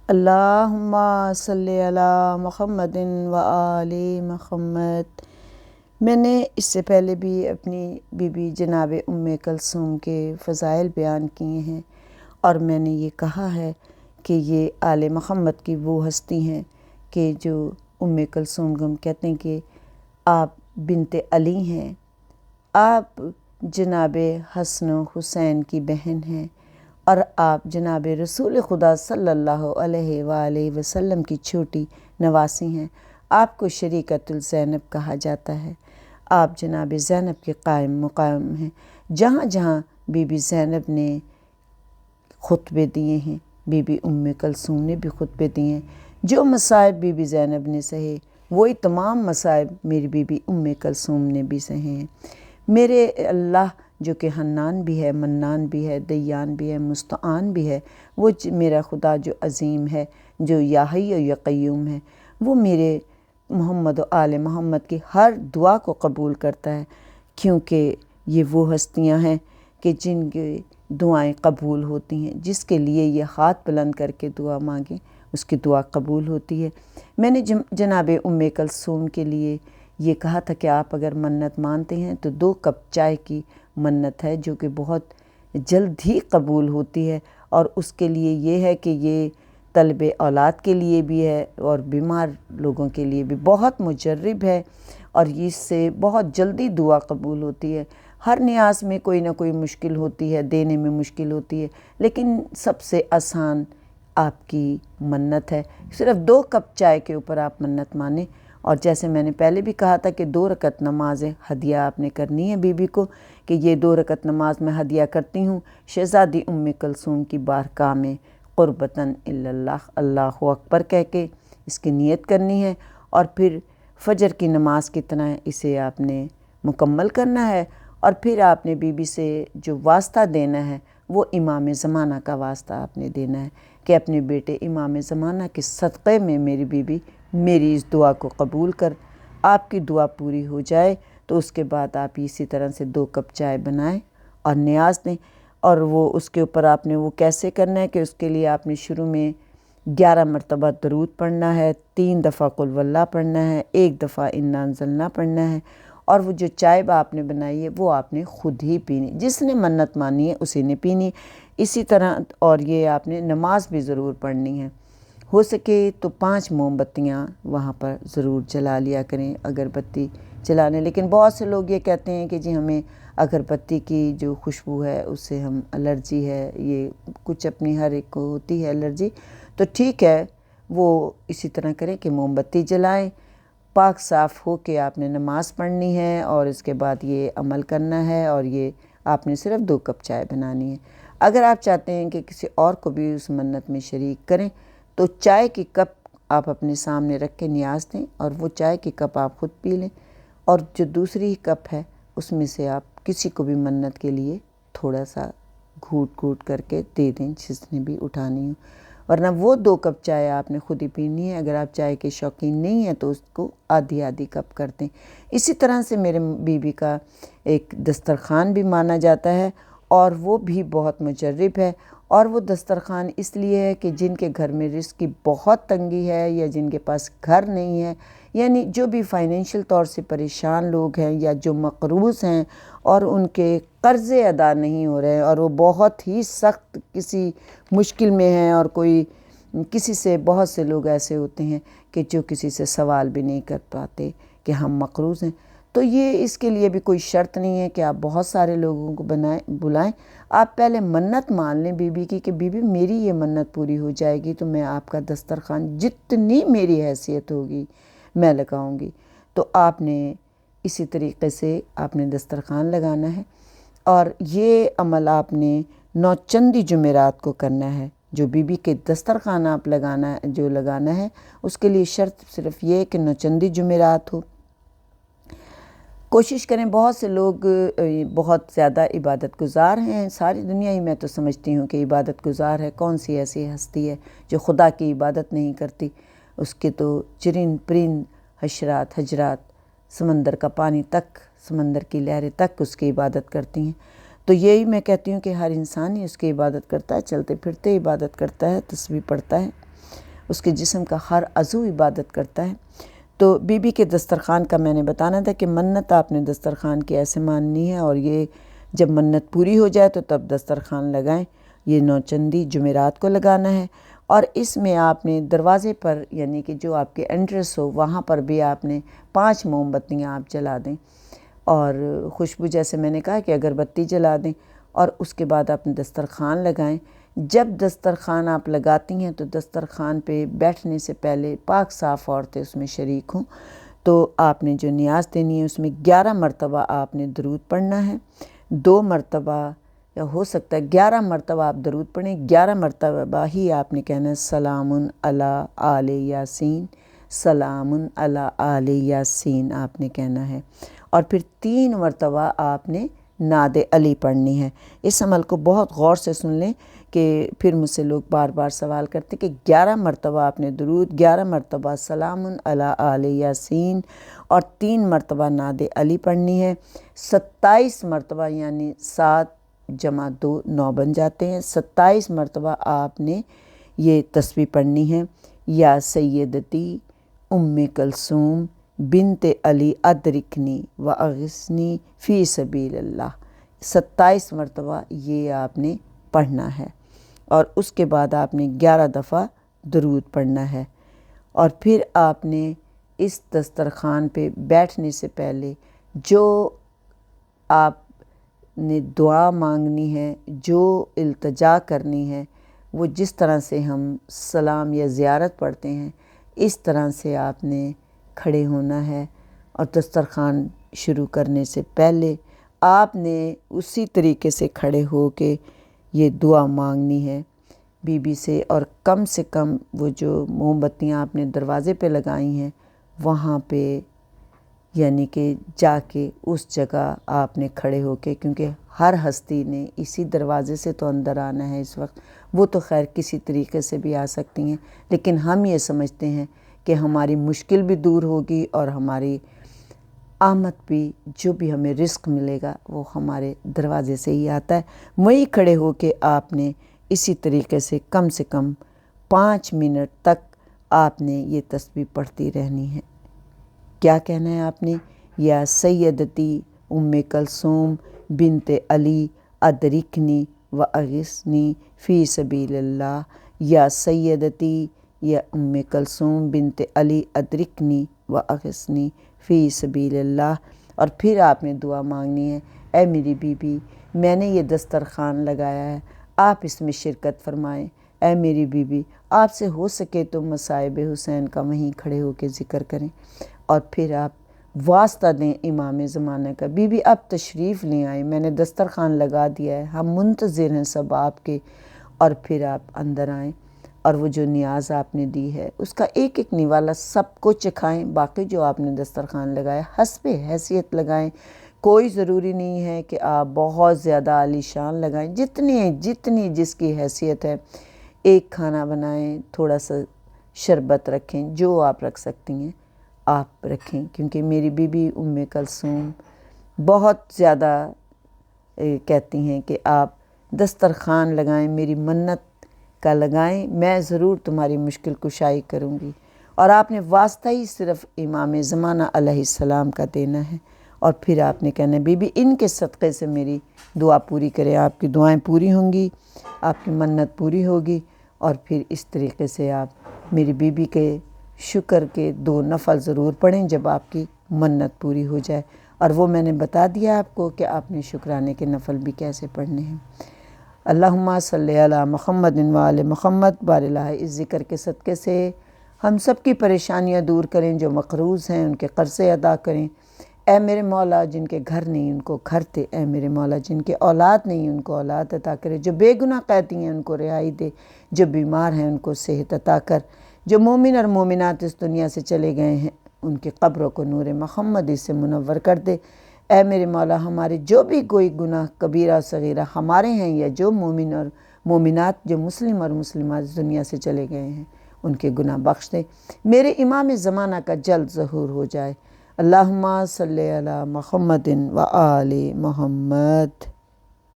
اللہم صلی علی محمد و آل محمد۔ میں نے اس سے پہلے بھی اپنی بی جناب کلثوم کے فضائل بیان کیے ہیں، اور میں نے یہ کہا ہے کہ یہ آل محمد کی وہ ہستی ہیں کہ جو کلثوم کو ہم کہتے ہیں کہ آپ بنت علی ہیں، آپ جناب حسن و حسین کی بہن ہیں، اور آپ جناب رسول خدا صلی اللہ علیہ وآلہ وسلم کی چھوٹی نواسی ہیں۔ آپ کو شریکۃ الزینب کہا جاتا ہے۔ آپ جناب زینب کے قائم مقام ہیں۔ جہاں جہاں بی زینب نے خطبے دیے ہیں، بی کلثوم نے بھی خطبے دیے ہیں۔ جو مصائب بی زینب نے سہے وہی تمام مصائب میری بی کلثوم نے بھی سہے ہیں۔ میرے اللہ جو کہ حنان بھی ہے، منان بھی ہے، دیان بھی ہے، مستعان بھی ہے، وہ میرا خدا جو عظیم ہے، جو یا حی و یا قیوم ہے، وہ میرے محمد و آل محمد کی ہر دعا کو قبول کرتا ہے، کیونکہ یہ وہ ہستیاں ہیں کہ جن کی دعائیں قبول ہوتی ہیں۔ جس کے لیے یہ ہاتھ بلند کر کے دعا مانگیں اس کی دعا قبول ہوتی ہے۔ میں نے جناب کلثوم کے لیے یہ کہا تھا کہ آپ اگر منت مانتے ہیں تو 2 کپ چائے کی منت ہے، جو کہ بہت جلد ہی قبول ہوتی ہے، اور اس کے لیے یہ ہے کہ یہ طلب اولاد کے لیے بھی ہے اور بیمار لوگوں کے لیے بھی بہت مجرب ہے، اور اس سے بہت جلدی دعا قبول ہوتی ہے۔ ہر نیاز میں کوئی نہ کوئی مشکل ہوتی ہے، دینے میں مشکل ہوتی ہے، لیکن سب سے آسان آپ کی منت ہے۔ صرف 2 کپ چائے کے اوپر آپ منت مانیں، اور جیسے میں نے پہلے بھی کہا تھا کہ 2 رکعت نمازیں ہدیہ آپ نے کرنی ہے بی کو، کہ یہ 2 رکعت نماز میں ہدیہ کرتی ہوں شہزادی کلثوم کی بارگاہ میں قربتاً اللہ، اللہ اکبر کہہ کے اس کی نیت کرنی ہے، اور پھر فجر کی نماز کی طرح اسے آپ نے مکمل کرنا ہے، اور پھر آپ نے بی سے جو واسطہ دینا ہے وہ امام زمانہ کا واسطہ آپ نے دینا ہے کہ اپنے بیٹے امام زمانہ کے صدقے میں میری بی میری اس دعا کو قبول کر، آپ کی دعا پوری ہو جائے تو اس کے بعد آپ اسی طرح سے 2 کپ چائے بنائیں اور نیاز دیں۔ اور وہ اس کے اوپر آپ نے وہ کیسے کرنا ہے کہ اس کے لیے آپ نے شروع میں 11 مرتبہ درود پڑھنا ہے، 3 دفعہ قل واللہ پڑھنا ہے، 1 دفعہ انا انزلنا پڑھنا ہے، اور وہ جو چائے آپ نے بنائی ہے وہ آپ نے خود ہی پینی، جس نے منت مانی ہے اسی نے پینی۔ اسی طرح اور یہ آپ نے نماز بھی ضرور پڑھنی ہے، ہو سکے تو 5 موم بتیاں وہاں پر ضرور جلا لیا کریں، اگربتی جلانے۔ لیکن بہت سے لوگ یہ کہتے ہیں کہ جی ہمیں اگربتی کی جو خوشبو ہے اس سے ہم الرجی ہے، یہ کچھ اپنی ہر ایک کو ہوتی ہے الرجی، تو ٹھیک ہے وہ اسی طرح کریں کہ موم بتی جلائیں، پاک صاف ہو کے آپ نے نماز پڑھنی ہے، اور اس کے بعد یہ عمل کرنا ہے، اور یہ آپ نے صرف 2 کپ چائے بنانی ہے۔ اگر آپ چاہتے ہیں کہ کسی اور کو بھی اس منت میں شریک کریں تو چائے کی کپ آپ اپنے سامنے رکھ کے نیاز دیں، اور وہ چائے کی کپ آپ خود پی لیں، اور جو دوسری کپ ہے اس میں سے آپ کسی کو بھی منت کے لیے تھوڑا سا گھوٹ گھوٹ کر کے دے دیں جس نے بھی اٹھانی ہو، ورنہ وہ 2 کپ چائے آپ نے خود ہی پینی ہے۔ اگر آپ چائے کے شوقین نہیں ہیں تو اس کو آدھی آدھی کپ کر دیں۔ اسی طرح سے میرے بی کا ایک دسترخوان بھی مانا جاتا ہے، اور وہ بھی بہت مجرب ہے، اور وہ دسترخوان اس لیے ہے کہ جن کے گھر میں رزق کی بہت تنگی ہے، یا جن کے پاس گھر نہیں ہے، یعنی جو بھی فائنینشیل طور سے پریشان لوگ ہیں، یا جو مقروض ہیں اور ان کے قرضے ادا نہیں ہو رہے ہیں، اور وہ بہت ہی سخت کسی مشکل میں ہیں، اور کوئی کسی سے، بہت سے لوگ ایسے ہوتے ہیں کہ جو کسی سے سوال بھی نہیں کر پاتے کہ ہم مقروض ہیں، تو یہ اس کے لیے بھی کوئی شرط نہیں ہے کہ آپ بہت سارے لوگوں کو بلائیں۔ آپ پہلے منت مان لیں بی کی کہ بی میری یہ منت پوری ہو جائے گی تو میں آپ کا دسترخوان جتنی میری حیثیت ہوگی میں لگاؤں گی۔ تو آپ نے اسی طریقے سے آپ نے دسترخوان لگانا ہے، اور یہ عمل آپ نے 9 چندی جمعرات کو کرنا ہے۔ جو بی کے دسترخوان آپ لگانا ہے اس کے لیے شرط صرف یہ کہ 9 چندی جمعرات ہو۔ کوشش کریں، بہت سے لوگ بہت زیادہ عبادت گزار ہیں، ساری دنیا ہی میں تو سمجھتی ہوں کہ عبادت گزار ہے، کون سی ایسی ہستی ہے جو خدا کی عبادت نہیں کرتی؟ اس کے تو چرند پرند، حشرات حجرات، سمندر کا پانی تک، سمندر کی لہریں تک اس کی عبادت کرتی ہیں۔ تو یہی میں کہتی ہوں کہ ہر انسان ہی اس کی عبادت کرتا ہے، چلتے پھرتے عبادت کرتا ہے، تسبیح پڑھتا ہے، اس کے جسم کا ہر عضو عبادت کرتا ہے۔ تو بی بی کے دسترخوان کا میں نے بتانا تھا کہ منت آپ نے دسترخوان کی ایسے ماننی ہے، اور یہ جب منت پوری ہو جائے تو تب دسترخوان لگائیں۔ یہ نوچندی جمعرات کو لگانا ہے، اور اس میں آپ نے دروازے پر، یعنی کہ جو آپ کے انٹرس ہو وہاں پر بھی آپ نے 5 موم بتیاں آپ جلا دیں، اور خوشبو جیسے میں نے کہا کہ اگربتی جلا دیں، اور اس کے بعد آپ نے دسترخوان لگائیں۔ جب دسترخوان آپ لگاتی ہیں تو دسترخوان پہ بیٹھنے سے پہلے پاک صاف عورتیں اس میں شریک ہوں، تو آپ نے جو نیاز دینی ہے اس میں 11 مرتبہ آپ نے درود پڑھنا ہے۔ 2 مرتبہ یا ہو سکتا ہے 11 مرتبہ آپ درود پڑھیں، 11 مرتبہ ہی آپ نے کہنا ہے سلام علی آل یاسین، سلام علی آل یاسین آپ نے کہنا ہے، اور پھر 3 مرتبہ آپ نے نعت علی پڑھنی ہے۔ اس عمل کو بہت غور سے سن لیں کہ پھر مجھ سے لوگ بار بار سوال کرتے کہ 11 مرتبہ آپ نے درود، 11 مرتبہ سلام علی آل یاسین، اور 3 مرتبہ نعت علی پڑھنی ہے۔ 27 مرتبہ، یعنی 7 جمع 2 9 بن جاتے ہیں، 27 مرتبہ آپ نے یہ تسبیح پڑھنی ہے، یا سیدتی ام کلثوم بنت علی ادرکنی و اغثنی فی سبیل اللہ، 27 مرتبہ یہ آپ نے پڑھنا ہے، اور اس کے بعد آپ نے 11 دفعہ درود پڑھنا ہے۔ اور پھر آپ نے اس دسترخوان پہ بیٹھنے سے پہلے جو آپ نے دعا مانگنی ہے، جو التجا کرنی ہے، وہ جس طرح سے ہم سلام یا زیارت پڑھتے ہیں اس طرح سے آپ نے کھڑے ہونا ہے، اور دسترخوان شروع کرنے سے پہلے آپ نے اسی طریقے سے کھڑے ہو کے یہ دعا مانگنی ہے بی بی سے، اور کم سے کم وہ جو موم بتیاں آپ نے دروازے پہ لگائی ہیں وہاں پہ، یعنی کہ جا کے اس جگہ آپ نے کھڑے ہو کے، کیونکہ ہر ہستی نے اسی دروازے سے تو اندر آنا ہے اس وقت، وہ تو خیر کسی طریقے سے بھی آ سکتی ہیں، لیکن ہم یہ سمجھتے ہیں کہ ہماری مشکل بھی دور ہوگی، اور ہماری آمد بھی، جو بھی ہمیں رزق ملے گا وہ ہمارے دروازے سے ہی آتا ہے۔ وہیں کھڑے ہو کے آپ نے اسی طریقے سے کم 5 منٹ تک آپ نے یہ تسبیح پڑھتی رہنی ہے۔ کیا کہنا ہے آپ نے؟ یا سیدتی ام کلثوم بنت علی ادرکنی و اغثنی فی سبیل اللہ، یا سیدتی یا ام کلثوم بنت علی ادرکنی و اغثنی فی سبیل اللہ، اور پھر آپ نے دعا مانگنی ہے، اے میری بی بی میں نے یہ دسترخوان لگایا ہے، آپ اس میں شرکت فرمائیں، اے میری بی بی آپ سے ہو سکے تو مصائب حسین کا وہیں کھڑے ہو کے ذکر کریں، اور پھر آپ واسطہ دیں امام زمانہ کا، بی بی اب تشریف لے آئیں، میں نے دسترخوان لگا دیا ہے، ہم منتظر ہیں سب آپ کے، اور پھر آپ اندر آئیں، اور وہ جو نیاز آپ نے دی ہے اس کا ایک ایک نوالا سب کو چکھائیں، باقی جو آپ نے دسترخوان لگایا حسب حیثیت لگائیں، کوئی ضروری نہیں ہے کہ آپ بہت زیادہ عالی شان لگائیں، جتنی جس کی حیثیت ہے، ایک کھانا بنائیں، تھوڑا سا شربت رکھیں، جو آپ رکھ سکتی ہیں آپ رکھیں، کیونکہ میری بی بی ام کلثوم بہت زیادہ کہتی ہیں کہ آپ دسترخوان لگائیں، میری منت کا لگائیں، میں ضرور تمہاری مشکل کشائی کروں گی، اور آپ نے واسطہ ہی صرف امام زمانہ علیہ السلام کا دینا ہے، اور پھر آپ نے کہنا ہے بی بی ان کے صدقے سے میری دعا پوری کرے، آپ کی دعائیں پوری ہوں گی، آپ کی منت پوری ہوگی، اور پھر اس طریقے سے آپ میری بی بی کے شکر کے 2 نفل ضرور پڑھیں جب آپ کی منت پوری ہو جائے، اور وہ میں نے بتا دیا آپ کو کہ آپ نے شکرانے کے نفل بھی کیسے پڑھنے ہیں۔ اللہم صلی علی محمد و آل محمد، بار الہ اس ذکر کے صدقے سے ہم سب کی پریشانیاں دور کریں، جو مقروض ہیں ان کے قرضے ادا کریں، اے میرے مولا جن کے گھر نہیں ان کو گھر دے، اے میرے مولا جن کے اولاد نہیں ان کو اولاد عطا کرے، جو بے گناہ قیدی ہیں ان کو رہائی دے، جو بیمار ہیں ان کو صحت عطا کر، جو مومن اور مومنات اس دنیا سے چلے گئے ہیں ان کی قبروں کو نور محمدی سے منور کر دے، اے میرے مولا ہمارے جو بھی کوئی گناہ کبیرہ صغیرہ ہمارے ہیں، یا جو مومن اور مومنات جو مسلم اور مسلمات اس دنیا سے چلے گئے ہیں ان کے گناہ بخش دے، میرے امام زمانہ کا جلد ظہور ہو جائے۔ اللہم صلی علی محمد و آل محمد۔